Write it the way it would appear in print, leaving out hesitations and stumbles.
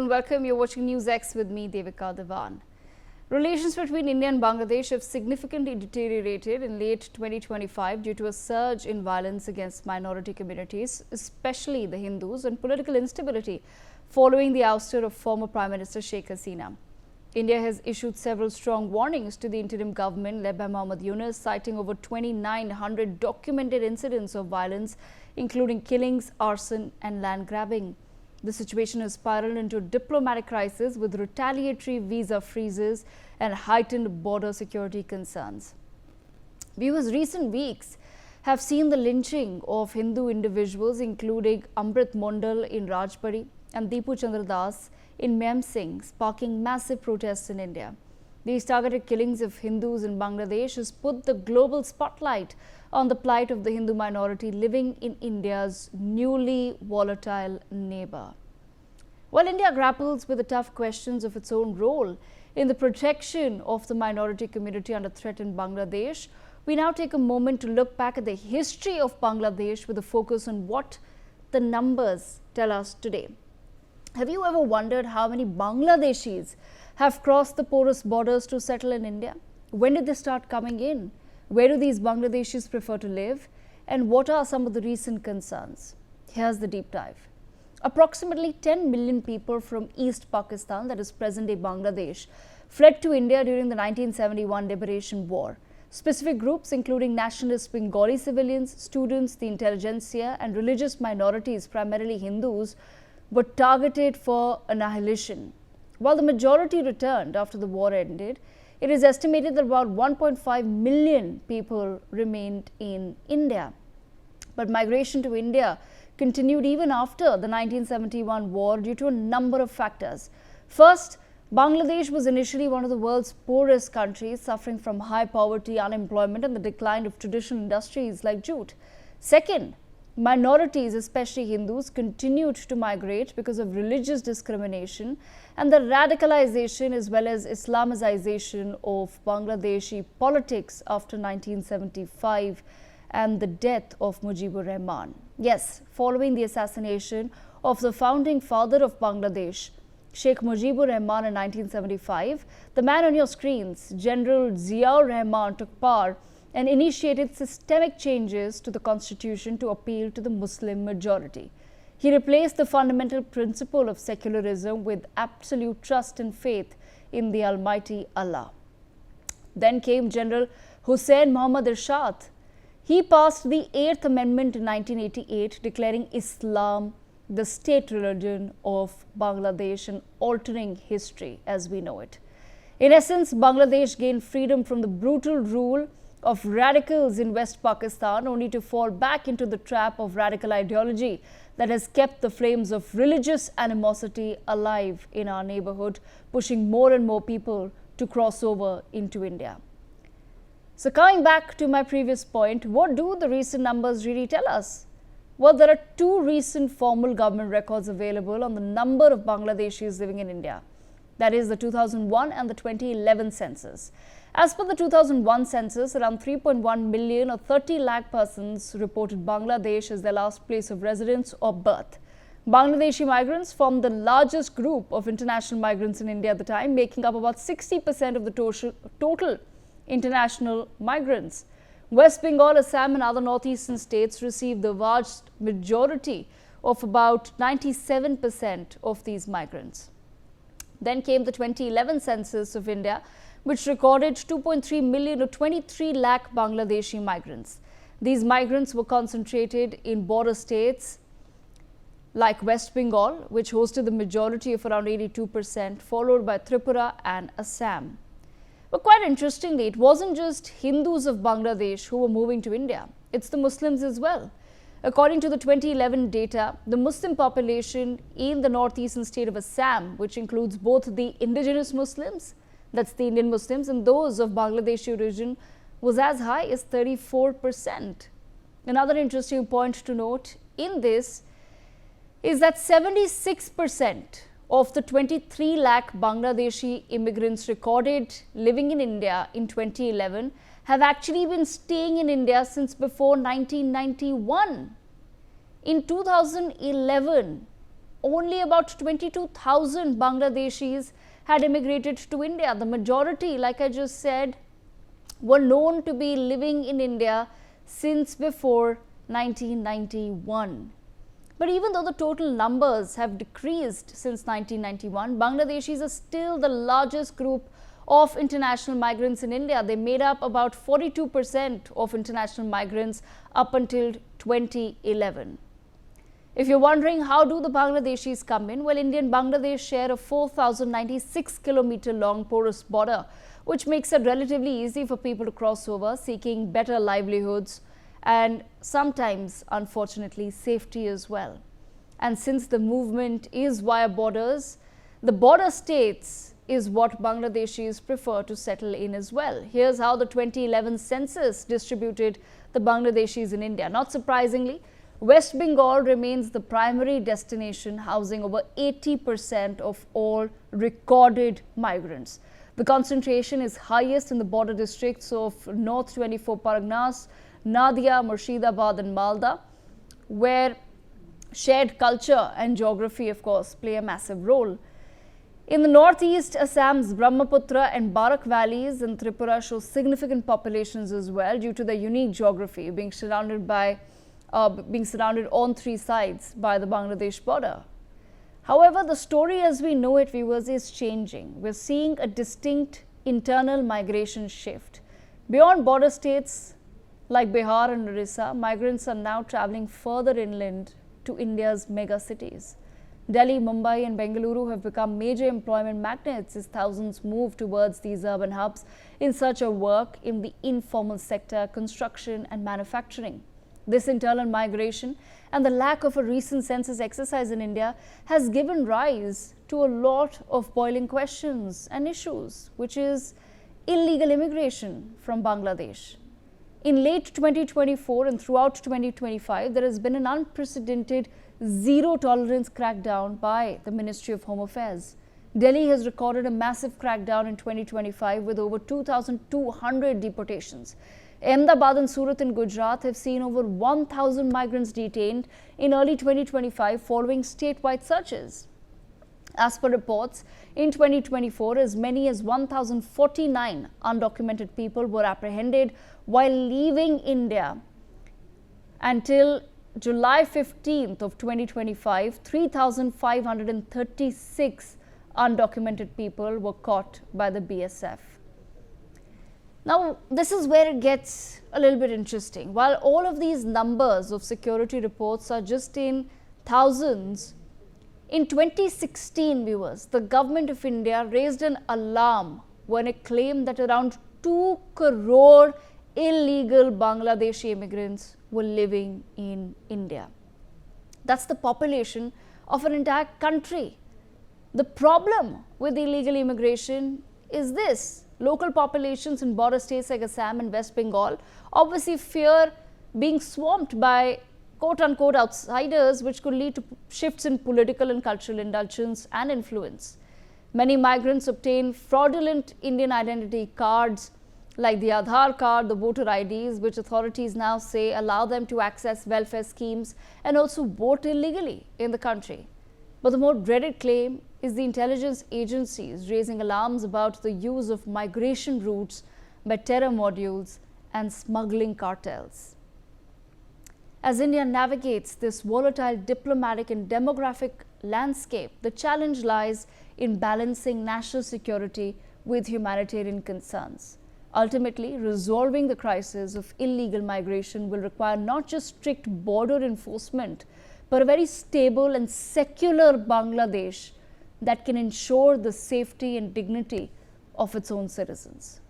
and welcome. You're watching NewsX with me, Devika Devan. Relations between India and Bangladesh have significantly deteriorated in late 2025 due to a surge in violence against minority communities, especially the Hindus, and political instability following the ouster of former Prime Minister Sheikh Hasina. India has issued several strong warnings to the interim government led by Mohammad Yunus, citing over 2,900 documented incidents of violence, including killings, arson and land grabbing. The situation has spiraled into a diplomatic crisis with retaliatory visa freezes and heightened border security concerns. Viewers, recent weeks have seen the lynching of Hindu individuals, including Amrit Mondal in Rajbari and Deepu Chandra Das in Mem Singh, sparking massive protests in India. These targeted killings of Hindus in Bangladesh has put the global spotlight on the plight of the Hindu minority living in India's newly volatile neighbor. While India grapples with the tough questions of its own role in the protection of the minority community under threat in Bangladesh, we now take a moment to look back at the history of Bangladesh with a focus on what the numbers tell us today. Have you ever wondered how many Bangladeshis have crossed the porous borders to settle in India? When did they start coming in? Where do these Bangladeshis prefer to live? And what are some of the recent concerns? Here's the deep dive. Approximately 10 million people from East Pakistan, that is present-day Bangladesh, fled to India during the 1971 Liberation War. Specific groups including nationalist Bengali civilians, students, the intelligentsia and religious minorities, primarily Hindus, were targeted for annihilation. While the majority returned after the war ended, it is estimated that about 1.5 million people remained in India. But migration to India continued even after the 1971 war due to a number of factors. First, Bangladesh was initially one of the world's poorest countries, suffering from high poverty, unemployment and the decline of traditional industries like jute. Second, minorities, especially Hindus, continued to migrate because of religious discrimination and the radicalization as well as Islamization of Bangladeshi politics after 1975 and the death of Mujibur Rahman. Yes, following the assassination of the founding father of Bangladesh, Sheikh Mujibur Rahman in 1975, the man on your screens, General Ziaur Rahman, took power and initiated systemic changes to the constitution to appeal to the Muslim majority. He replaced the fundamental principle of secularism with absolute trust and faith in the Almighty Allah. Then came General Hussain Muhammad Ershad. He passed the 8th Amendment in 1988, declaring Islam the state religion of Bangladesh and altering history as we know it. In essence, Bangladesh gained freedom from the brutal rule of radicals in West Pakistan, only to fall back into the trap of radical ideology that has kept the flames of religious animosity alive in our neighborhood, pushing more and more people to cross over into India. So coming back to my previous point, what do the recent numbers really tell us? Well, there are two recent formal government records available on the number of Bangladeshis living in India. That is the 2001 and the 2011 census. As per the 2001 census, around 3.1 million or 30 lakh persons reported Bangladesh as their last place of residence or birth. Bangladeshi migrants formed the largest group of international migrants in India at the time, making up about 60% of the total international migrants. West Bengal, Assam and other northeastern states received the vast majority of about 97% of these migrants. Then came the 2011 census of India, which recorded 2.3 million or 23 lakh Bangladeshi migrants. These migrants were concentrated in border states like West Bengal, which hosted the majority of around 82%, followed by Tripura and Assam. But quite interestingly, it wasn't just Hindus of Bangladesh who were moving to India. It's the Muslims as well. According to the 2011 data, the Muslim population in the northeastern state of Assam, which includes both the indigenous Muslims, that's the Indian Muslims, and those of Bangladeshi origin, was as high as 34%. Another interesting point to note in this is that 76% of the 23 lakh Bangladeshi immigrants recorded living in India in 2011 have actually been staying in India since before 1991. In 2011, only about 22,000 Bangladeshis had immigrated to India. The majority, like I just said, were known to be living in India since before 1991. But even though the total numbers have decreased since 1991, Bangladeshis are still the largest group of international migrants in India. They made up about 42% of international migrants up until 2011. If you're wondering how do the Bangladeshis come in, well, India and Bangladesh share a 4,096 kilometer long porous border, which makes it relatively easy for people to cross over, seeking better livelihoods and sometimes, unfortunately, safety as well. And since the movement is via borders, the border states is what Bangladeshis prefer to settle in as well. Here's how the 2011 census distributed the Bangladeshis in India. Not surprisingly, West Bengal remains the primary destination, housing over 80% of all recorded migrants. The concentration is highest in the border districts of North 24 Parganas, Nadia, Murshidabad and Malda, where shared culture and geography, of course, play a massive role. In the northeast, Assam's Brahmaputra and Barak valleys in Tripura show significant populations as well due to their unique geography, being surrounded on three sides by the Bangladesh border. However, the story as we know it, viewers, is changing. We're seeing a distinct internal migration shift. Beyond border states like Bihar and Orissa, migrants are now traveling further inland to India's mega cities. Delhi, Mumbai and Bengaluru have become major employment magnets as thousands move towards these urban hubs in search of work in the informal sector, construction and manufacturing. This internal migration and the lack of a recent census exercise in India has given rise to a lot of boiling questions and issues, which is illegal immigration from Bangladesh. In late 2024 and throughout 2025, there has been an unprecedented zero-tolerance crackdown by the Ministry of Home Affairs. Delhi has recorded a massive crackdown in 2025 with over 2,200 deportations. Ahmedabad and Surat in Gujarat have seen over 1,000 migrants detained in early 2025 following statewide searches. As per reports, in 2024, as many as 1,049 undocumented people were apprehended while leaving India. Until July 15th of 2025, 3,536 undocumented people were caught by the BSF. Now, this is where it gets a little bit interesting. While all of these numbers of security reports are just in thousands, in 2016, viewers, the government of India raised an alarm when it claimed that around 2 crore illegal Bangladeshi immigrants were living in India. That's the population of an entire country. The problem with illegal immigration is this. Local populations in border states like Assam and West Bengal obviously fear being swamped by quote-unquote outsiders, which could lead to shifts in political and cultural indulgence and influence. Many migrants obtain fraudulent Indian identity cards like the Aadhaar card, the voter IDs, which authorities now say allow them to access welfare schemes and also vote illegally in the country. But the more dreaded claim is the intelligence agencies raising alarms about the use of migration routes by terror modules and smuggling cartels. As India navigates this volatile diplomatic and demographic landscape, the challenge lies in balancing national security with humanitarian concerns. Ultimately, resolving the crisis of illegal migration will require not just strict border enforcement, but a very stable and secular Bangladesh that can ensure the safety and dignity of its own citizens.